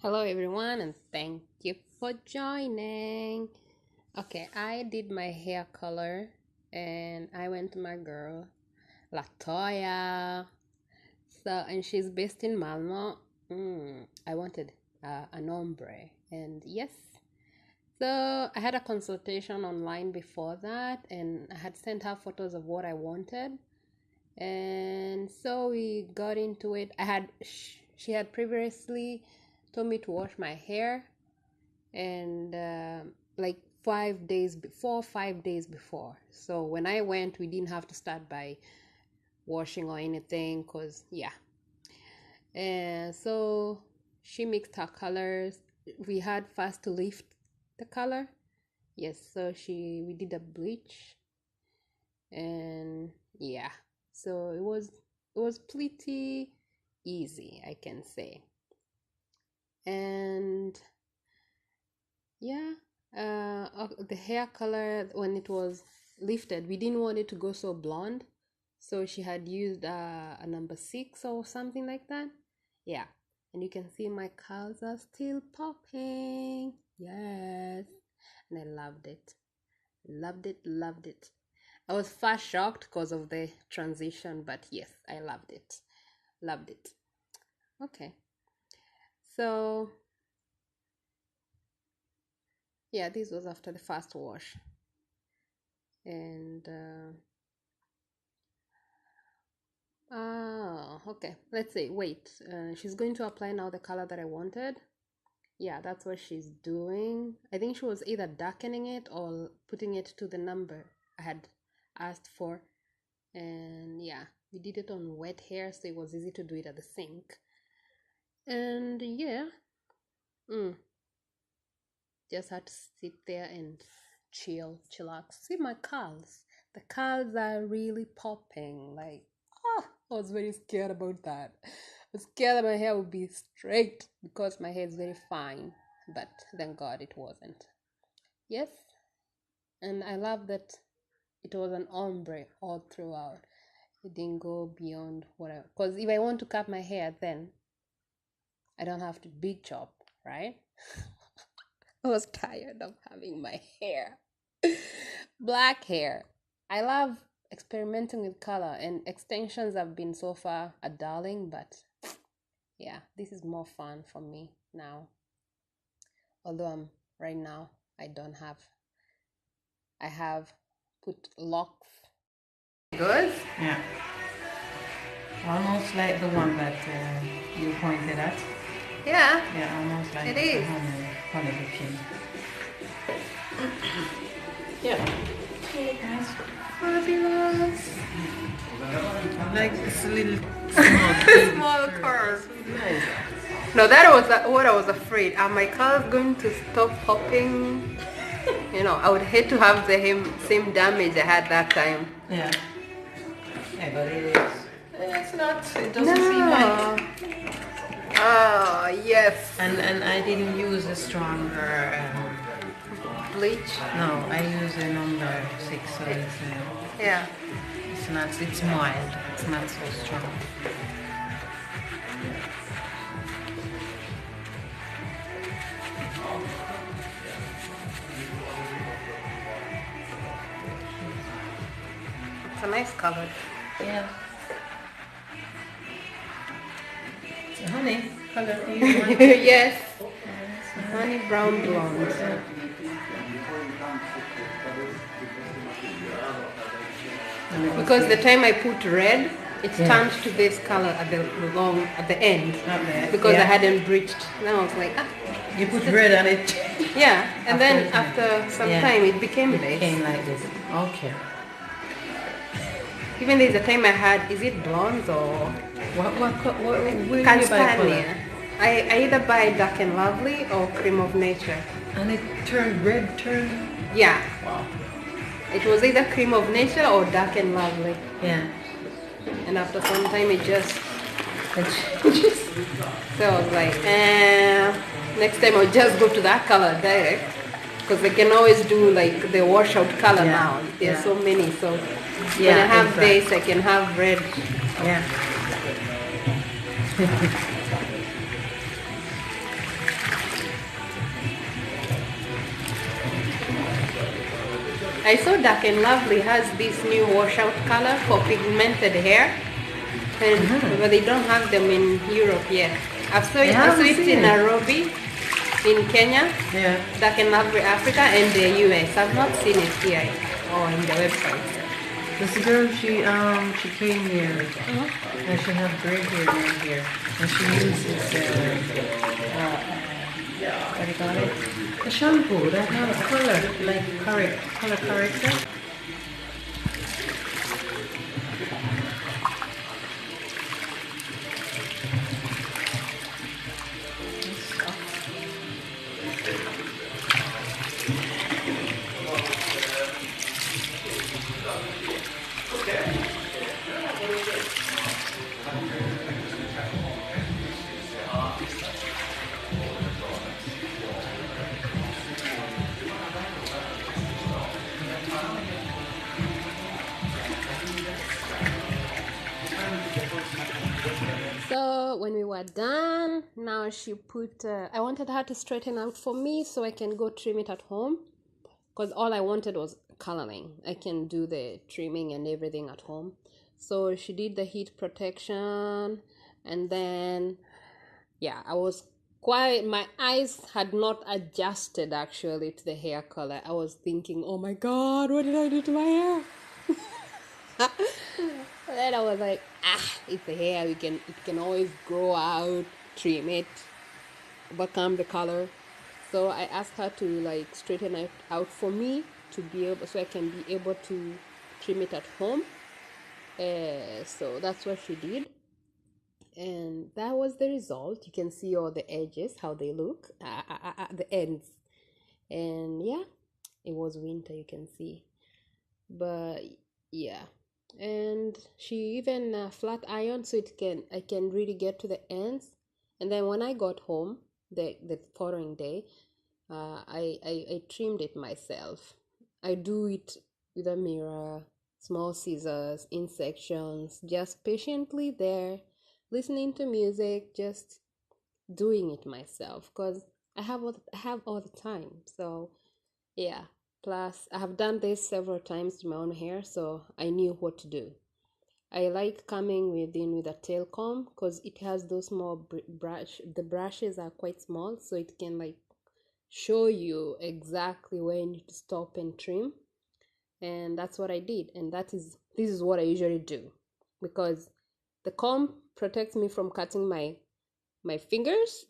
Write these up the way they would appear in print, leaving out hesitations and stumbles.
Hello everyone and thank you for joining. Okay, I did my hair color and I went to my girl Latoya. And she's based in Malmo. I wanted an ombre, and yes. So I had a consultation online before that, and I had sent her photos of what I wanted, and so we got into it. She had previously told me to wash my hair, and like 5 days before, 5 days before. So when I went, we didn't have to start by washing or anything, cause yeah. And so she mixed her colors. We had first to lift the color. Yes, so we did a bleach, and yeah. So it was pretty easy, I can say. And yeah, the hair color, when it was lifted, we didn't want it to go so blonde, so she had used a number 6 or something like that. Yeah, and you can see my curls are still popping. Yes, and I loved it. Loved it. I was first shocked because of the transition, but yes, I loved it. Okay, so yeah, this was after the first wash. And okay, let's see. Wait, she's going to apply now the color that I wanted. Yeah, that's what she's doing. I think she was either darkening it or putting it to the number I had asked for. And yeah, we did it on wet hair, so it was easy to do it at the sink. And yeah, just had to sit there and chillax. See my curls. The curls are really popping. Like, I was very scared about that. I was scared that my hair would be straight because my hair is very fine. But thank God it wasn't. Yes. And I love that it was an ombre all throughout. It didn't go beyond whatever. Because if I want to cut my hair, then I don't have to big chop, right? I was tired of having my hair. Black hair. I love experimenting with color, and extensions have been so far a darling, but yeah, this is more fun for me now. Although right now I have put locks. Good? Yeah. Almost like the one that you pointed at. Yeah. Yeah, almost like it is. Honey bikini. Yeah. Nice. Fabulous. I like this little small curls. Nice. No, that was what I was afraid. Are my curls going to stop popping? I would hate to have the same damage I had that time. Yeah. Yeah, but it is. It's not. It doesn't seem like. Oh yes. And I didn't use a stronger bleach. No, I use a number 6, so it's yeah. It's not. It's mild. It's not so strong. It's a nice color. Yeah. It's a honey color. Yes. Honey brown blonde. Because the time I put red, it turned to this color at the end. Because I hadn't bleached. Then I was like, You put red on it. Yeah, and then after some time it became this. It became like this. Okay. Even there's a time I had, is it blondes or where do you buy color? I either buy Dark and Lovely or Cream of Nature. And it turned red, Yeah. Wow. It was either Cream of Nature or Dark and Lovely. Yeah. And after some time it just so I was like, next time I'll just go to that color direct. Because they can always do like the washout color now. There are so many. So when I have this, I can have red. Yeah. I saw Dark and Lovely has this new washout color for pigmented hair, and but they don't have them in Europe yet. I saw it in Nairobi, in Kenya, Dark and Lovely Africa, and the US. I've not seen it here or in the website. This girl, she came here, and she had gray hair down here, and she uses what do you call it? A shampoo that have a color, like color corrector. So when we were done, now she put, I wanted her to straighten out for me so I can go trim it at home, because all I wanted was coloring. I can do the trimming and everything at home. So she did the heat protection, and then yeah, I was quite, my eyes had not adjusted actually to the hair color. I was thinking, oh my god, what did I do to my hair? Then I was like, it's the hair, it can always grow out, trim it, overcome the color. So I asked her to like straighten it out for me to be able, so I can be able to trim it at home. So that's what she did, and that was the result. You can see all the edges, how they look, the ends, and yeah, it was winter, you can see, but yeah. And she even flat ironed so I can really get to the ends. And then when I got home the following day, I trimmed it myself. I do it with a mirror, small scissors, in sections, just patiently there, listening to music, just doing it myself, because I have all the time. So yeah. Plus, I have done this several times to my own hair, so I knew what to do. I like coming with a tail comb because it has those small the brushes are quite small, so it can like show you exactly where you need to stop and trim. And that's what I did. And this is what I usually do, because the comb protects me from cutting my fingers.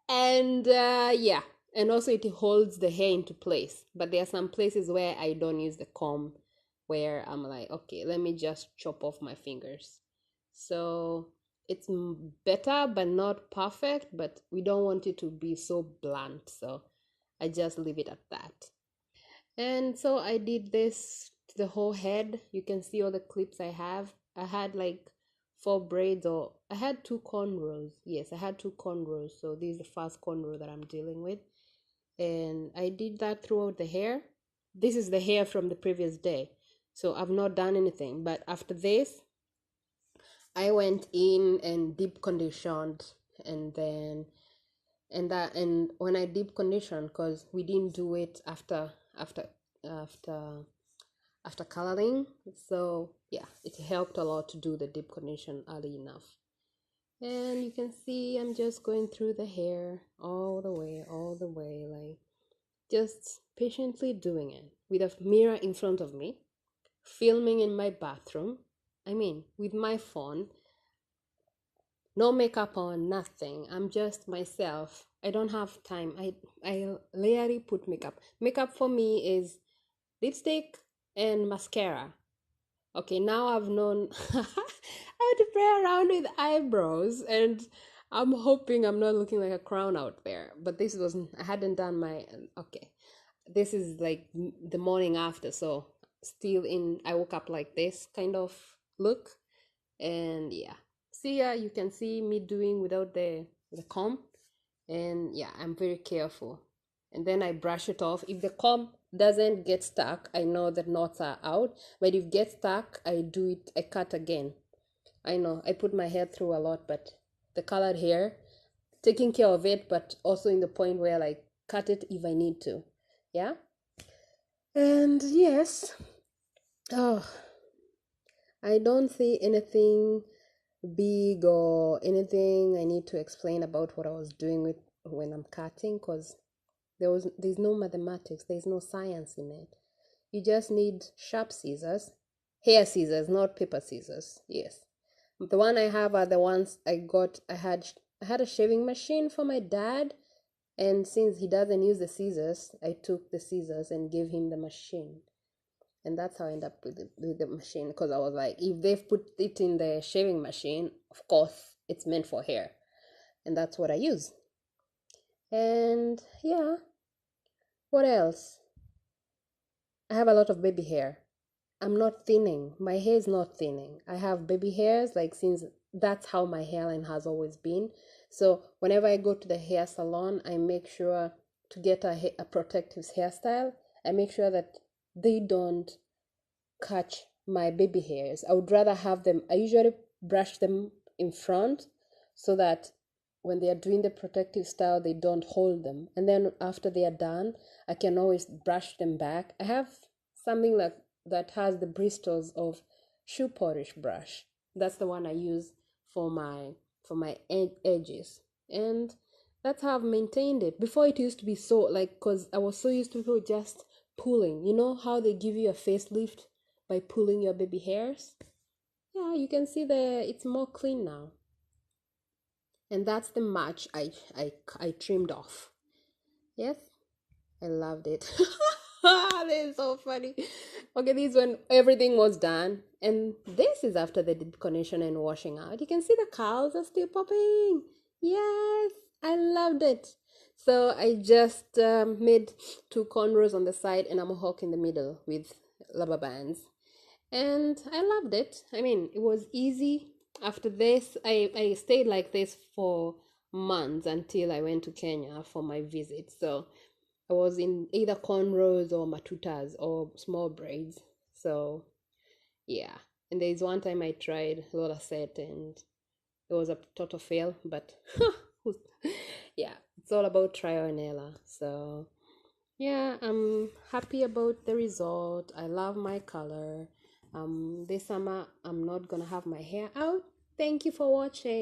And yeah, and also it holds the hair into place. But there are some places where I don't use the comb, where I'm like, okay, let me just chop off my fingers. So it's better but not perfect, but we don't want it to be so blunt, so I just leave it at that. And so I did this to the whole head. You can see all the clips I have. I had like 4 braids, or I had 2 cornrows. Yes, I had 2 cornrows. So this is the first cornrow that I'm dealing with. And I did that throughout the hair. This is the hair from the previous day. So I've not done anything. But after this, I went in and deep conditioned, and then and when I deep conditioned, because we didn't do it after after coloring, so yeah, it helped a lot to do the deep condition early enough. And you can see I'm just going through the hair all the way, like just patiently doing it with a mirror in front of me, filming in my bathroom, I mean with my phone, no makeup on, nothing. I'm just myself. I don't have time. I rarely put makeup. Makeup for me is lipstick and mascara. Okay, now I've known how to play around with eyebrows, and I'm hoping I'm not looking like a clown out there. But this wasn't, I hadn't done my, okay. This is like the morning after, so still in, I woke up like this kind of look. And yeah, see, you can see me doing without the comb. And yeah, I'm very careful. And then I brush it off. If the comb doesn't get stuck, I know the knots are out. But if it gets stuck, I cut again. I know I put my hair through a lot, but the colored hair, taking care of it, but also in the point where I cut it if I need to. Yeah. And yes, oh, I don't see anything big or anything I need to explain about what I was doing with when I'm cutting, because there's no mathematics, there's no science in it. You just need sharp scissors, hair scissors, not paper scissors. Yes, the one I have are the ones I got. I had a shaving machine for my dad, and since he doesn't use the scissors, I took the scissors and gave him the machine. And that's how I ended up with the machine, because I was like, if they've put it in the shaving machine, of course it's meant for hair, and that's what I use. And yeah, what else? I have a lot of baby hair. I'm not thinning. My hair is not thinning. I have baby hairs, like, since that's how my hairline has always been. So whenever I go to the hair salon, I make sure to get a protective hairstyle. I make sure that they don't catch my baby hairs. I would rather have them, I usually brush them in front so that when they are doing the protective style, they don't hold them. And then after they are done, I can always brush them back. I have something like that has the bristles of shoe polish brush. That's the one I use for my edges. And that's how I've maintained it. Before, it used to be so, like, because I was so used to people just pulling. You know how they give you a facelift by pulling your baby hairs? Yeah, you can see it's more clean now. And that's the match I trimmed off. Yes, I loved it. This is so funny. Okay, this when everything was done, and this is after the deep condition and washing out. You can see the curls are still popping. Yes, I loved it. So I just made two cornrows on the side and a mohawk in the middle with rubber bands, and I loved it. I mean, it was easy. After this, I stayed like this for months until I went to Kenya for my visit. So I was in either cornrows or matutas or small braids. So yeah. And there's one time I tried Lola set and it was a total fail, but yeah, it's all about trial and error. So yeah, I'm happy about the result. I love my color. This summer I'm not gonna have my hair out. Thank you for watching.